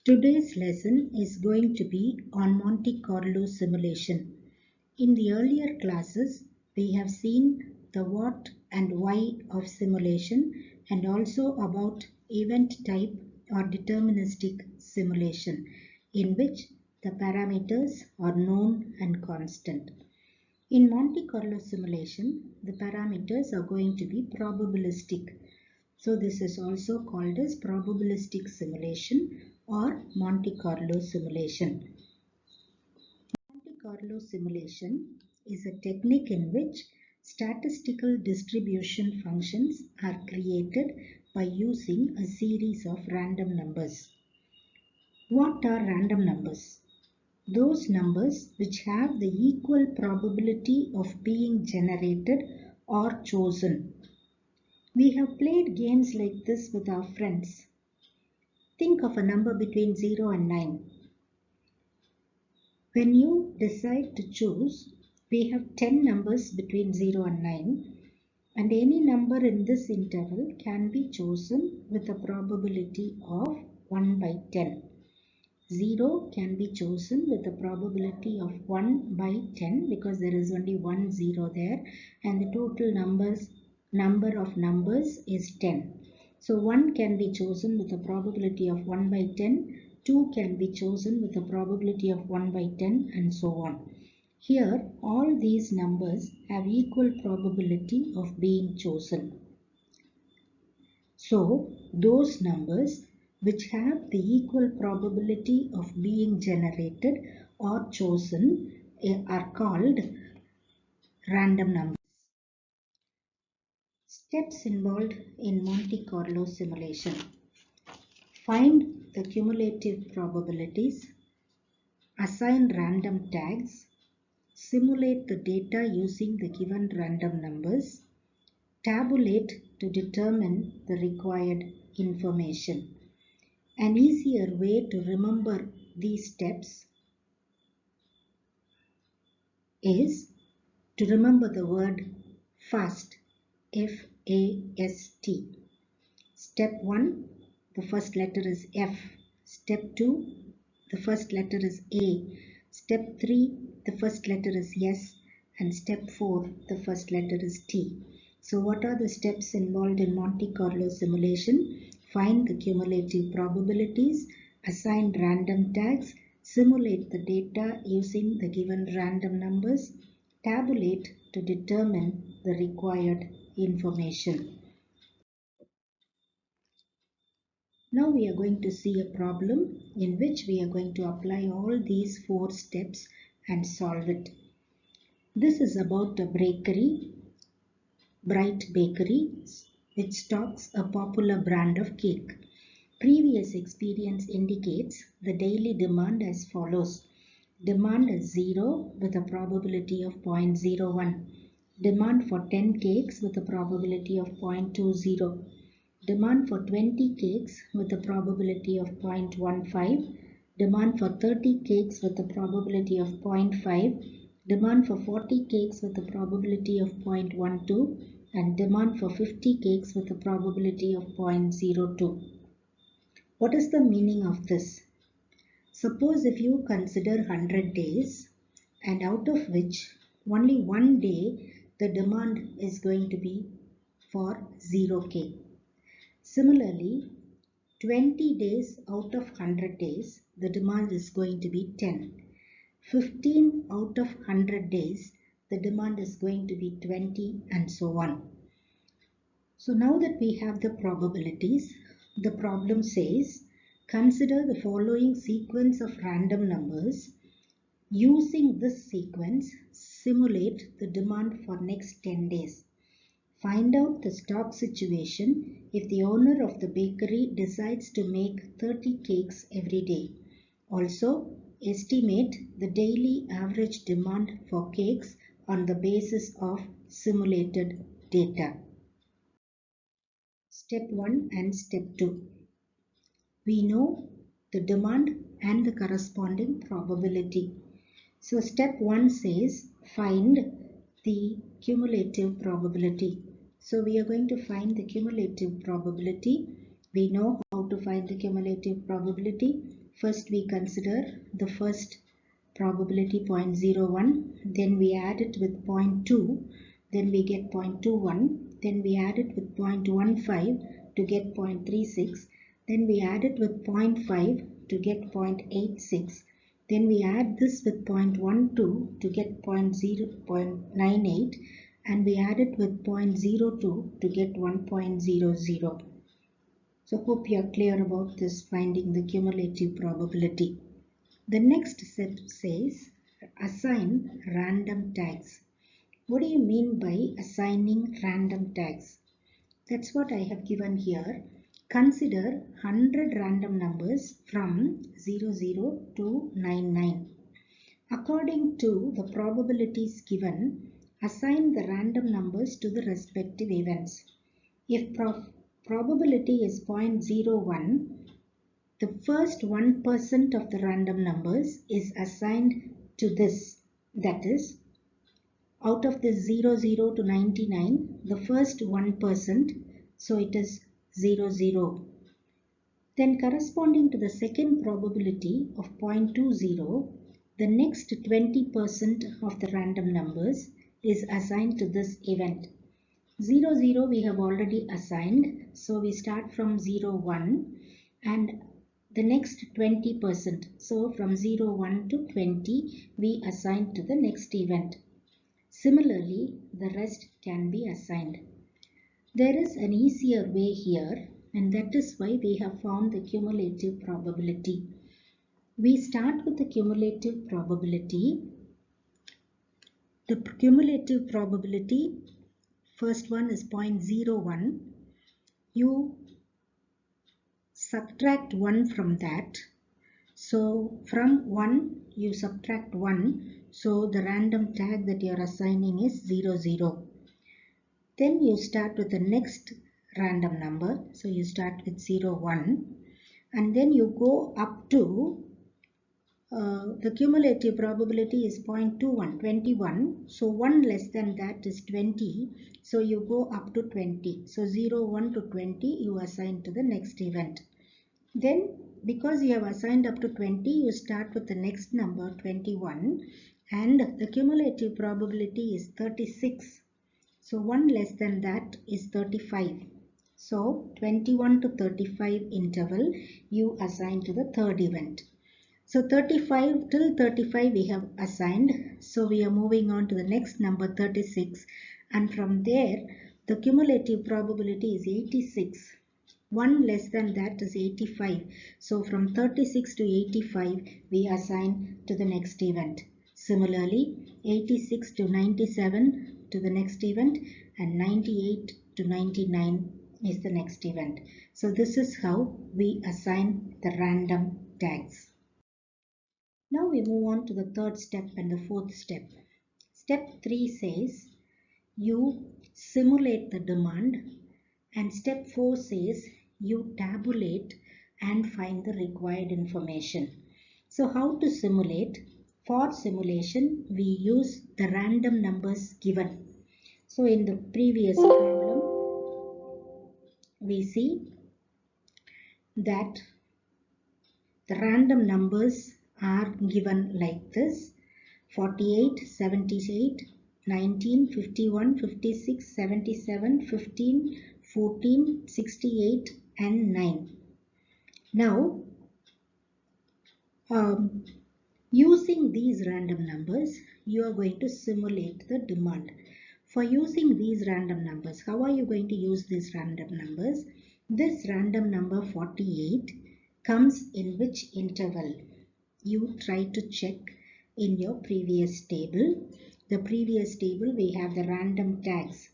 Today's lesson is going to be on Monte Carlo simulation. In the earlier classes, we have seen the what and why of simulation and also about event type or deterministic simulation, in which the parameters are known and constant. In Monte Carlo simulation, the parameters are going to be probabilistic. So this is also called as probabilistic simulation or Monte Carlo simulation. Monte Carlo simulation is a technique in which statistical distribution functions are created by using a series of random numbers. What are random numbers? Those numbers which have the equal probability of being generated or chosen. We have played games like this with our friends. Think of a number between 0 and 9. When you decide to choose, we have 10 numbers between 0 and 9, and any number in this interval can be chosen with a probability of 1 by 10. 0 can be chosen with a probability of 1 by 10 because there is only one 0 there, and the total number of numbers is 10. So 1 can be chosen with a probability of 1 by 10, 2 can be chosen with a probability of 1 by 10, and so on. Here, all these numbers have equal probability of being chosen. So, those numbers which have the equal probability of being generated or chosen are called random numbers. Steps involved in Monte Carlo simulation. Find the cumulative probabilities, assign random tags, simulate the data using the given random numbers, tabulate to determine the required information. An easier way to remember these steps is to remember the word FAST, F-A-S-T. Step 1, the first letter is F. Step 2, the first letter is A. Step 3, the first letter is S. And step 4, the first letter is T. So what are the steps involved in Monte Carlo simulation? Find the cumulative probabilities, assign random tags, simulate the data using the given random numbers, tabulate to determine the required information. Now we are going to see a problem in which we are going to apply all these 4 steps and solve it. This is about a bakery, Bright Bakery, which stocks a popular brand of cake. Previous experience indicates the daily demand as follows. Demand is 0 with a probability of 0.01. Demand for 10 cakes with a probability of 0.20. Demand for 20 cakes with a probability of 0.15. Demand for 30 cakes with a probability of 0.5. Demand for 40 cakes with a probability of 0.12. And demand for 50 cakes with a probability of 0.02. What is the meaning of this? Suppose if you consider 100 days and out of which only one day the demand is going to be for 0k. Similarly, 20 days out of 100 days the demand is going to be 10. 15 out of 100 days the demand is going to be 20, and so on. So now that we have the probabilities, the problem says consider the following sequence of random numbers. Using this sequence, simulate the demand for next 10 days. Find out the stock situation if the owner of the bakery decides to make 30 cakes every day. Also, estimate the daily average demand for cakes on the basis of simulated data. Step 1 and Step 2. We know the demand and the corresponding probability. So step 1 says find the cumulative probability. So we are going to find the cumulative probability. We know how to find the cumulative probability. First we consider the first probability 0.01, then we add it with 0.2, then we get 0.21, then we add it with 0.15 to get 0.36, then we add it with 0.5 to get 0.86, then we add this with 0.12 to get 0.98, and we add it with 0.02 to get 1.00. So hope you are clear about this finding the cumulative probability. The next step says assign random tags. What do you mean by assigning random tags? That's what I have given here. Consider 100 random numbers from 00 to 99. According to the probabilities given, assign the random numbers to the respective events. If probability is 0.01, the first 1% of the random numbers is assigned to this. That is, out of this 00 to 99, the first 1%, so it is 00. Then corresponding to the second probability of 0.20, the next 20% of the random numbers is assigned to this event. 00 we have already assigned, so we start from 01 and the next 20%. So from 01 to 20 we assign to the next event. Similarly, the rest can be assigned. There is an easier way here, and that is why we have found the cumulative probability. We start with the cumulative probability. The cumulative probability, first one is 0.01. You subtract 1 from that. So from 1 you subtract 1. So the random tag that you are assigning is 00. Then you start with the next random number. So you start with 01 and then you go up to the cumulative probability is 0.21, 21. So 1 less than that is 20. So you go up to 20. So 01 to 20 you assign to the next event. Then because you have assigned up to 20, you start with the next number 21 and the cumulative probability is 36. So 1 less than that is 35. So 21 to 35 interval you assign to the third event. So 35 till 35 we have assigned. So we are moving on to the next number 36 and from there the cumulative probability is 86. 1 less than that is 85. So from 36 to 85 we assign to the next event. Similarly 86 to 97 to the next event and 98 to 99 is the next event. So this is how we assign the random tags. Now we move on to the third step and the fourth step. Step 3 says you simulate the demand and step 4 says you tabulate and find the required information. So how to simulate? For simulation we use the random numbers given. So in the previous problem we see that the random numbers are given like this: 48, 78, 19, 51, 56, 77, 15, 14, 68 and 9. Now using these random numbers you are going to simulate the demand. For using these random numbers, how are you going to use these random numbers? This random number 48 comes in which interval? You try to check in your previous table. The previous table we have the random tags.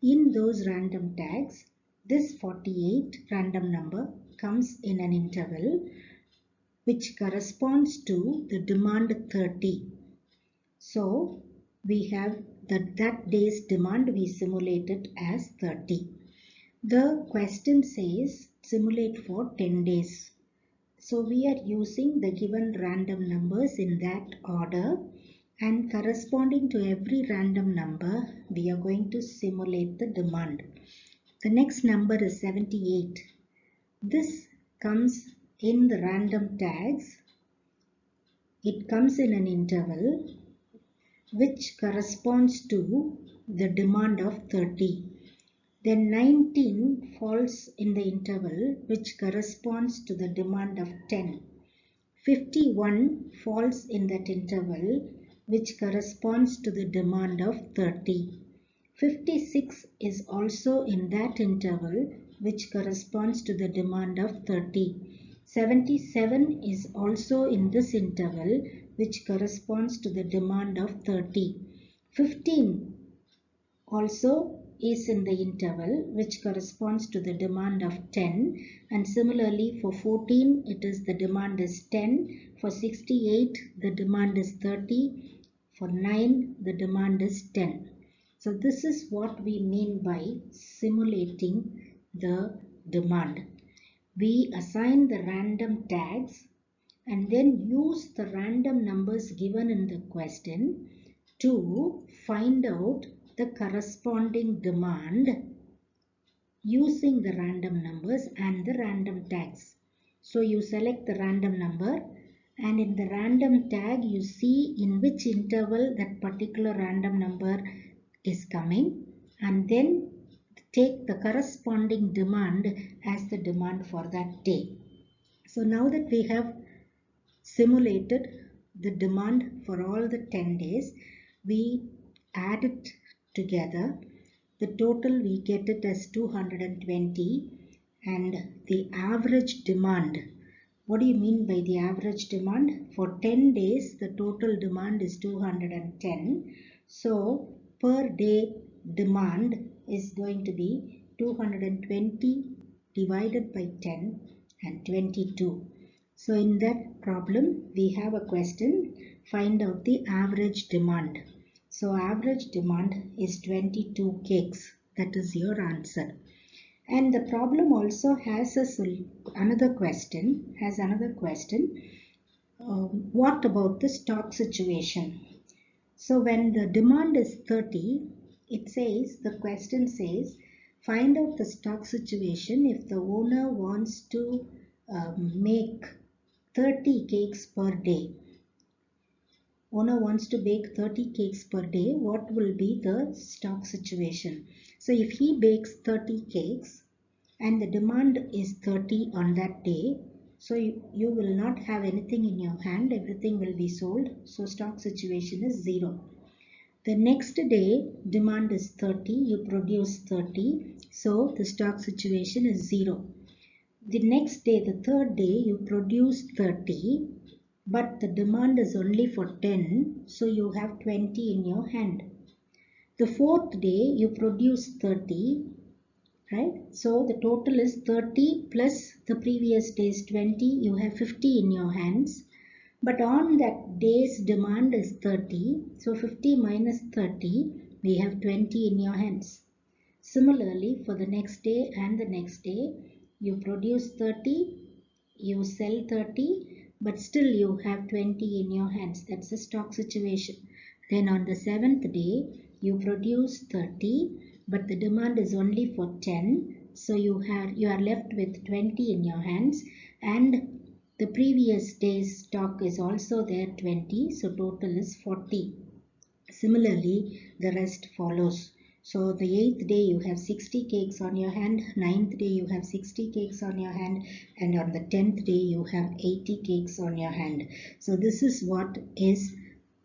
In those random tags, this 48 random number comes in an interval which corresponds to the demand 30. So we have that day's demand we simulated as 30. The question says simulate for 10 days. So we are using the given random numbers in that order, and corresponding to every random number we are going to simulate the demand. The next number is 78. This comes in the random tags, it comes in an interval which corresponds to the demand of 30. Then 19 falls in the interval which corresponds to the demand of 10. 51 falls in that interval which corresponds to the demand of 30. 56 is also in that interval which corresponds to the demand of 30. 77 is also in this interval which corresponds to the demand of 30. 15 also is in the interval which corresponds to the demand of 10, and similarly for 14 it is the demand is 10, for 68 the demand is 30, for 9 the demand is 10. So this is what we mean by simulating the demand. We assign the random tags and then use the random numbers given in the question to find out the corresponding demand using the random numbers and the random tags. So you select the random number, and in the random tag you see in which interval that particular random number is coming, and then take the corresponding demand as the demand for that day. So now that we have simulated the demand for all the 10 days, we add it together. The total we get it as 220, and the average demand. What do you mean by the average demand? For 10 days the total demand is 210. So per day demand is going to be 220 divided by 10 and 22. So in that problem we have a question, find out the average demand. So average demand is 22 cakes. That is your answer. And the problem also has another question. What about the stock situation? So when the demand is 30, the question says, find out the stock situation if the owner wants to make 30 cakes per day. Owner wants to bake 30 cakes per day. What will be the stock situation? So if he bakes 30 cakes and the demand is 30 on that day, so you will not have anything in your hand, everything will be sold. So stock situation is 0. The next day demand is 30, you produce 30, so the stock situation is 0. The next day, the third day, you produce 30, but the demand is only for 10, so you have 20 in your hand. The fourth day, you produce 30, right? So the total is 30 plus the previous day's 20, you have 50 in your hands. But on that day's demand is 30, so 50 minus 30, we have 20 in your hands. Similarly, for the next day and the next day, you produce 30, you sell 30, but still you have 20 in your hands. That's the stock situation. Then on the 7th day, you produce 30, but the demand is only for 10, so you are left with 20 in your hands, and the previous day's stock is also there 20, so total is 40. Similarly, the rest follows. So the 8th day you have 60 cakes on your hand, 9th day you have 60 cakes on your hand, and on the 10th day you have 80 cakes on your hand. So this is what is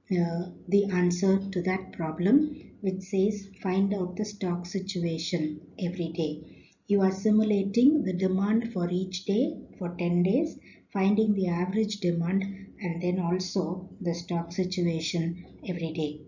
the answer to that problem, which says find out the stock situation every day. You are simulating the demand for each day for 10 days, finding the average demand, and then also the stock situation every day.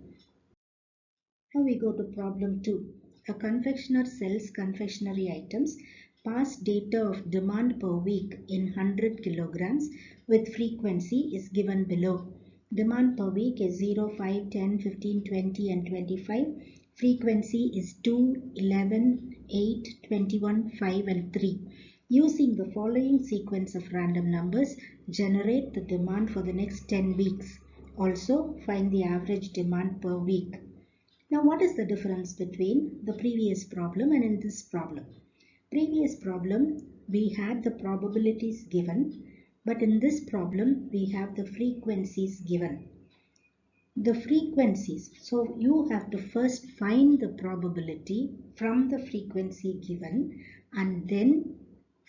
Now we go to problem 2. A confectioner sells confectionery items. Past data of demand per week in 100 kilograms with frequency is given below. Demand per week is 0, 5, 10, 15, 20 and 25. Frequency is 2, 11, 8, 21, 5 and 3. Using the following sequence of random numbers, generate the demand for the next 10 weeks. Also, find the average demand per week. Now, what is the difference between the previous problem and in this problem? Previous problem, we had the probabilities given, But in this problem, we have the frequencies given. The frequencies, so you have to first find the probability from the frequency given and then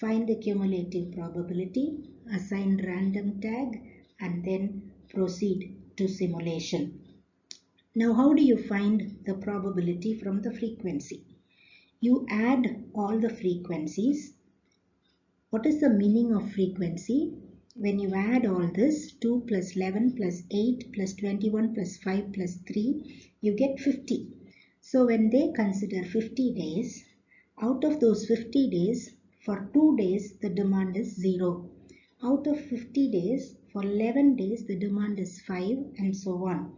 find the cumulative probability, assign random tag, and then proceed to simulation. Now, how do you find the probability from the frequency? You add all the frequencies. What is the meaning of frequency? When you add all this, 2 plus 11 plus 8 plus 21 plus 5 plus 3, you get 50. So when they consider 50 days, out of those 50 days, for 2 days the demand is 0. Out of 50 days, for 11 days the demand is 5 and so on.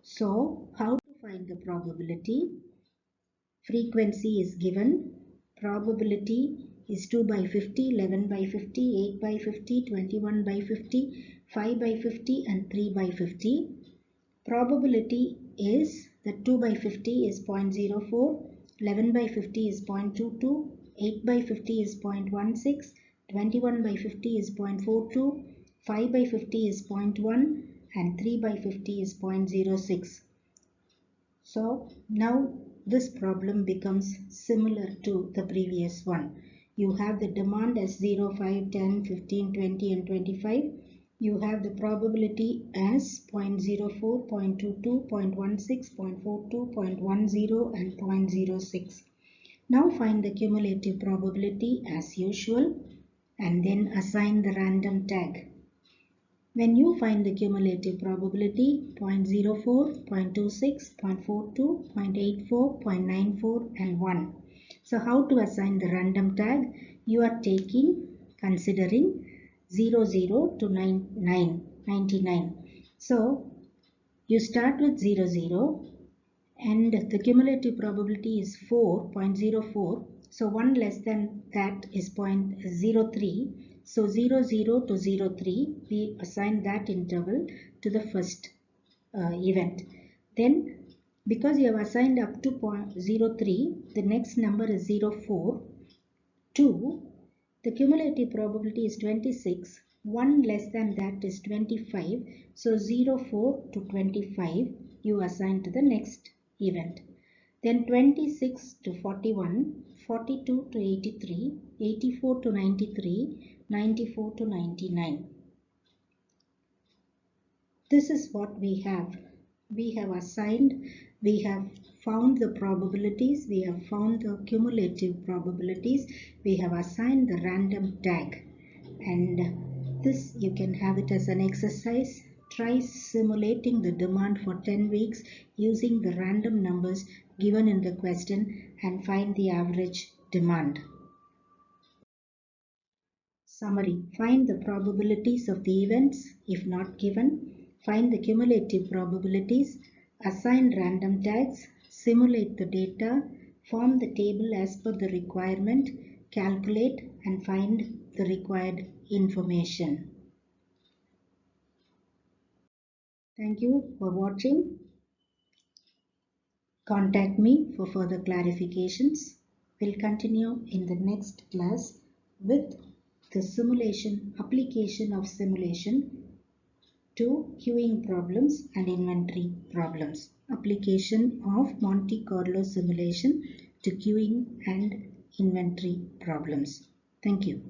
So how to find the probability? Frequency is given. Probability is 2 by 50, 11 by 50, 8 by 50, 21 by 50, 5 by 50 and 3 by 50. Probability is that 2 by 50 is 0.04, 11 by 50 is 0.22, 8 by 50 is 0.16, 21 by 50 is 0.42, 5 by 50 is 0.1 and 3 by 50 is 0.06. So now this problem becomes similar to the previous one. You have the demand as 0, 5, 10, 15, 20 and 25. You have the probability as 0.04, 0.22, 0.16, 0.42, 0.10 and 0.06. Now find the cumulative probability as usual and then assign the random tag. When you find the cumulative probability 0.04, 0.26, 0.42, 0.84, 0.94 and 1. So how to assign the random tag? You are considering 00 to 99. So you start with 00 and the cumulative probability is 4.04. So 1 less than that is 0.03. So 00 to 03, we assign that interval to the first event. Then because you have assigned up to 0.03, the next number is 04. 2, the cumulative probability is 26. 1 less than that is 25. So 04 to 25 you assign to the next event. Then 26 to 41, 42 to 83, 84 to 93, 94 to 99. This is what we have. We have assigned, we have found the probabilities, we have found the cumulative probabilities, we have assigned the random tag. And this you can have it as an exercise. Try simulating the demand for 10 weeks using the random numbers given in the question and find the average demand. Summary. Find the probabilities of the events if not given. Find the cumulative probabilities. Assign random tags. Simulate the data. Form the table as per the requirement. Calculate and find the required information. Thank you for watching. Contact me for further clarifications. We'll continue in the next class with the application of simulation to queuing problems and inventory problems. Application of Monte Carlo simulation to queuing and inventory problems. Thank you.